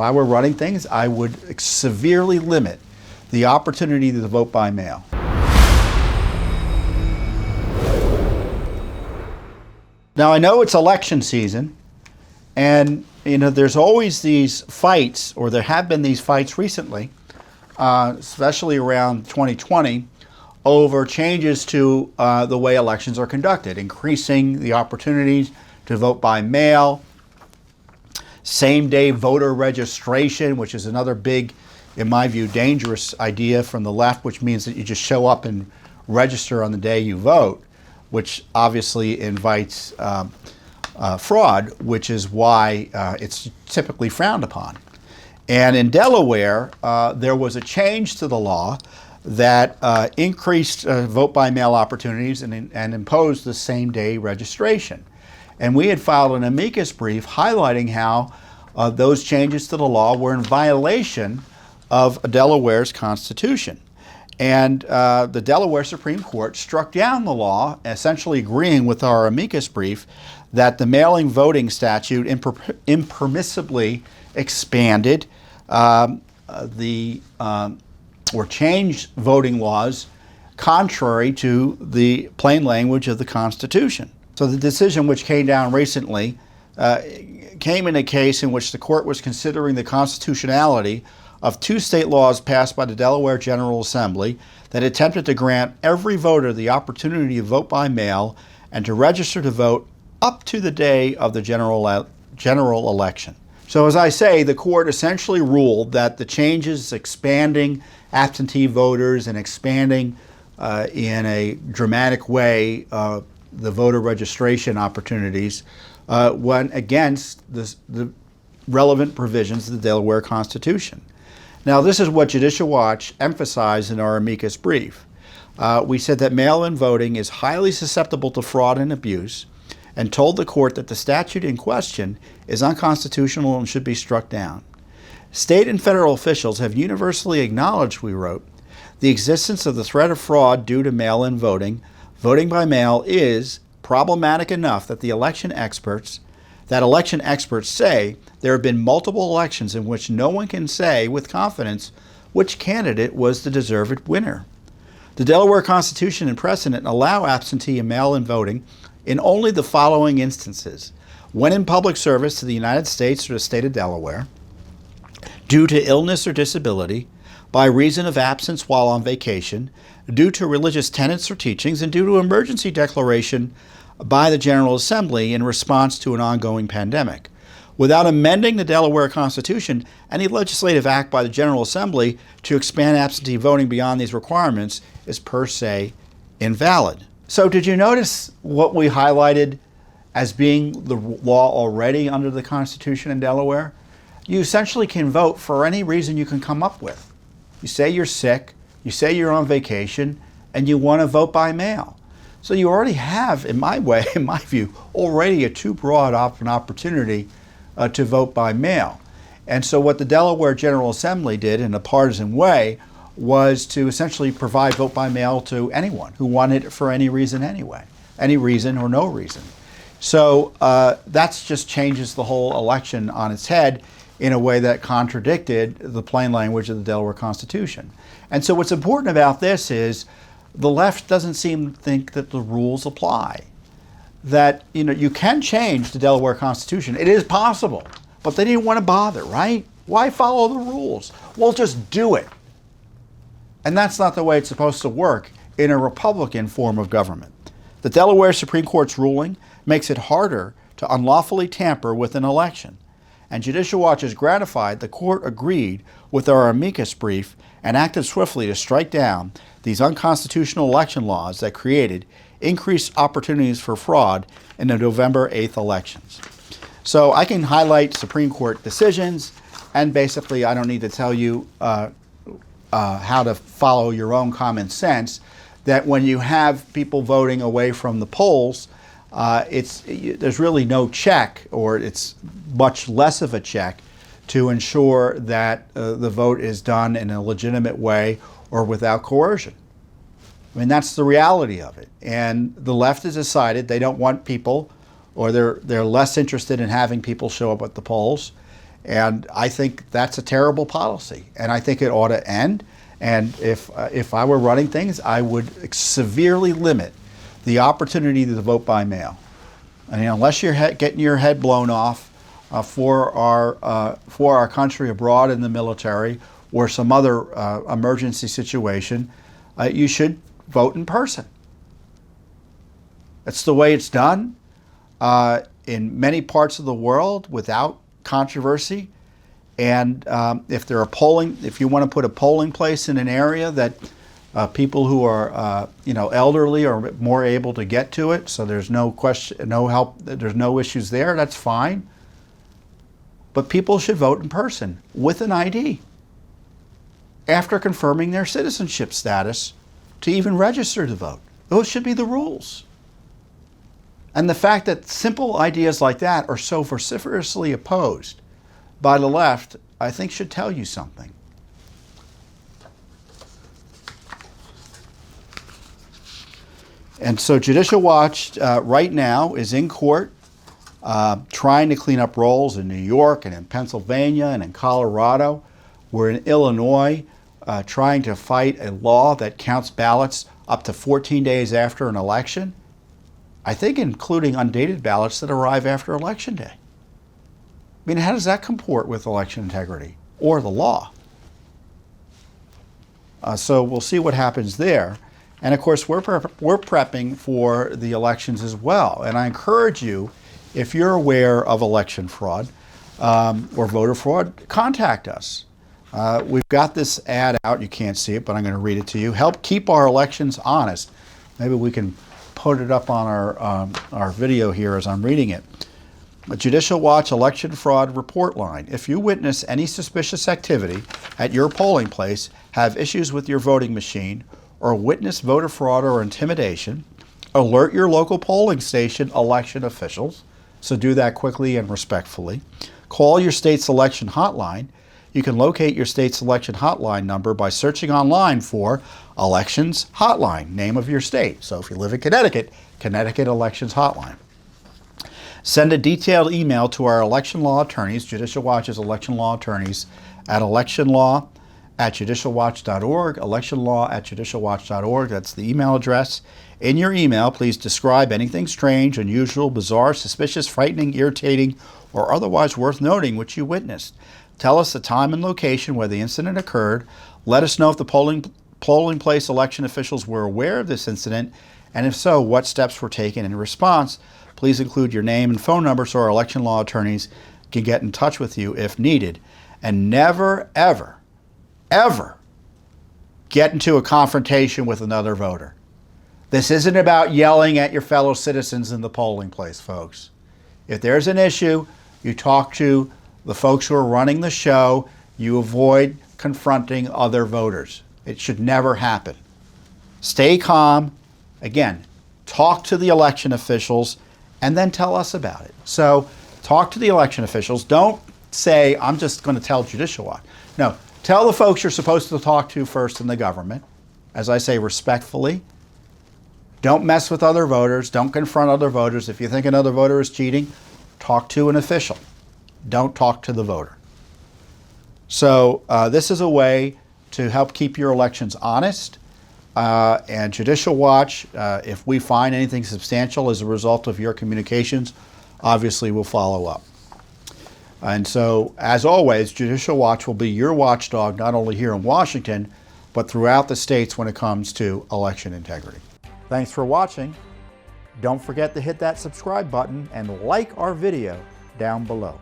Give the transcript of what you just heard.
I were running things, I would severely limit the opportunity to vote by mail. Now, I know it's election season, and there's always these fights, or there have been these fights recently, especially around 2020, over changes to the way elections are conducted, increasing the opportunities to vote by mail, same-day voter registration, which is another big, in my view, dangerous idea from the left, which means that you just show up and register on the day you vote, which obviously invites fraud, which is why it's typically frowned upon. And in Delaware, there was a change to the law that increased vote by mail opportunities and imposed the same-day registration. And we had filed an amicus brief highlighting how those changes to the law were in violation of Delaware's Constitution. And the Delaware Supreme Court struck down the law, essentially agreeing with our amicus brief that the mailing voting statute impermissibly expanded or changed voting laws contrary to the plain language of the Constitution. So the decision, which came down recently, came in a case in which the court was considering the constitutionality of two state laws passed by the Delaware General Assembly that attempted to grant every voter the opportunity to vote by mail and to register to vote up to the day of the general election. So as I say, the court essentially ruled that the changes expanding absentee voters and expanding in a dramatic way the voter registration opportunities went against the relevant provisions of the Delaware Constitution. Now, this is what Judicial Watch emphasized in our amicus brief. We said that mail-in voting is highly susceptible to fraud and abuse, and told the court that the statute in question is unconstitutional and should be struck down. State and federal officials have universally acknowledged, we wrote, the existence of the threat of fraud due to mail-in voting. Voting by mail is problematic enough that election experts say there have been multiple elections in which no one can say with confidence which candidate was the deserved winner. The Delaware Constitution and precedent allow absentee and mail-in voting in only the following instances: when in public service to the United States or the state of Delaware, due to illness or disability, by reason of absence while on vacation, due to religious tenets or teachings, and due to emergency declaration by the General Assembly in response to an ongoing pandemic. Without amending the Delaware Constitution, any legislative act by the General Assembly to expand absentee voting beyond these requirements is per se invalid. So did you notice what we highlighted as being the law already under the Constitution in Delaware? You essentially can vote for any reason you can come up with. You say you're sick, you say you're on vacation, and you want to vote by mail. So you already have, in my view, already a too broad an opportunity to vote by mail. And so what the Delaware General Assembly did in a partisan way was to essentially provide vote by mail to anyone who wanted it for any reason anyway, any reason or no reason. So that just changes the whole election on its head in a way that contradicted the plain language of the Delaware Constitution. And so what's important about this is the left doesn't seem to think that the rules apply. That you can change the Delaware Constitution. It is possible, but they didn't want to bother, right? Why follow the rules? Well, just do it. And that's not the way it's supposed to work in a Republican form of government. The Delaware Supreme Court's ruling makes it harder to unlawfully tamper with an election. And Judicial Watch is gratified the court agreed with our amicus brief and acted swiftly to strike down these unconstitutional election laws that created increased opportunities for fraud in the November 8th elections. So I can highlight Supreme Court decisions, and basically I don't need to tell you how to follow your own common sense, that when you have people voting away from the polls, there's really no check, or it's much less of a check to ensure that the vote is done in a legitimate way or without coercion. I mean, that's the reality of it. And the left has decided they don't want people, or they're less interested in having people show up at the polls. And I think that's a terrible policy, and I think it ought to end. And if I were running things, I would severely limit the opportunity to vote by mail. I mean, unless you're getting your head blown off for our country abroad in the military or some other emergency situation, you should vote in person. That's the way it's done in many parts of the world without controversy. And if you want to put a polling place in an area that people who are elderly are more able to get to it, so there's no question, no help, there's no issues there, that's fine. But people should vote in person with an ID after confirming their citizenship status to even register to vote. Those should be the rules. And the fact that simple ideas like that are so vociferously opposed by the left, I think should tell you something. And so Judicial Watch right now is in court trying to clean up rolls in New York and in Pennsylvania and in Colorado. We're in Illinois trying to fight a law that counts ballots up to 14 days after an election. I think including undated ballots that arrive after Election Day. I mean, how does that comport with election integrity or the law? So we'll see what happens there. And of course, we're prepping for the elections as well. And I encourage you, if you're aware of election fraud or voter fraud, contact us. We've got this ad out. You can't see it, but I'm going to read it to you. Help keep our elections honest. Maybe we can put it up on our video here as I'm reading it. A Judicial Watch election fraud report line. If you witness any suspicious activity at your polling place, have issues with your voting machine, or witness voter fraud or intimidation, alert your local polling station election officials. So do that quickly and respectfully. Call your state's election hotline. You can locate your state's election hotline number by searching online for Elections Hotline, name of your state. So if you live in Connecticut, Connecticut Elections Hotline. Send a detailed email to our election law attorneys, Judicial Watch's election law attorneys, at electionlaw@judicialwatch.org, electionlaw@judicialwatch.org. That's the email address. In your email, please describe anything strange, unusual, bizarre, suspicious, frightening, irritating, or otherwise worth noting which you witnessed. Tell us the time and location where the incident occurred. Let us know if the polling place election officials were aware of this incident, and if so, what steps were taken in response. Please include your name and phone number so our election law attorneys can get in touch with you if needed. And never, ever, ever get into a confrontation with another voter. This isn't about yelling at your fellow citizens in the polling place, folks. If there's an issue, you talk to the folks who are running the show. You avoid confronting other voters. It should never happen. Stay calm. Again, talk to the election officials and then tell us about it. So talk to the election officials. Don't say, I'm just going to tell Judicial Watch. No, tell the folks you're supposed to talk to first in the government. As I say, respectfully. Don't mess with other voters. Don't confront other voters. If you think another voter is cheating, talk to an official. Don't talk to the voter. So this is a way to help keep your elections honest. And Judicial Watch, if we find anything substantial as a result of your communications, obviously we'll follow up. And so, as always, Judicial Watch will be your watchdog, not only here in Washington, but throughout the states when it comes to election integrity. Thanks for watching. Don't forget to hit that subscribe button and like our video down below.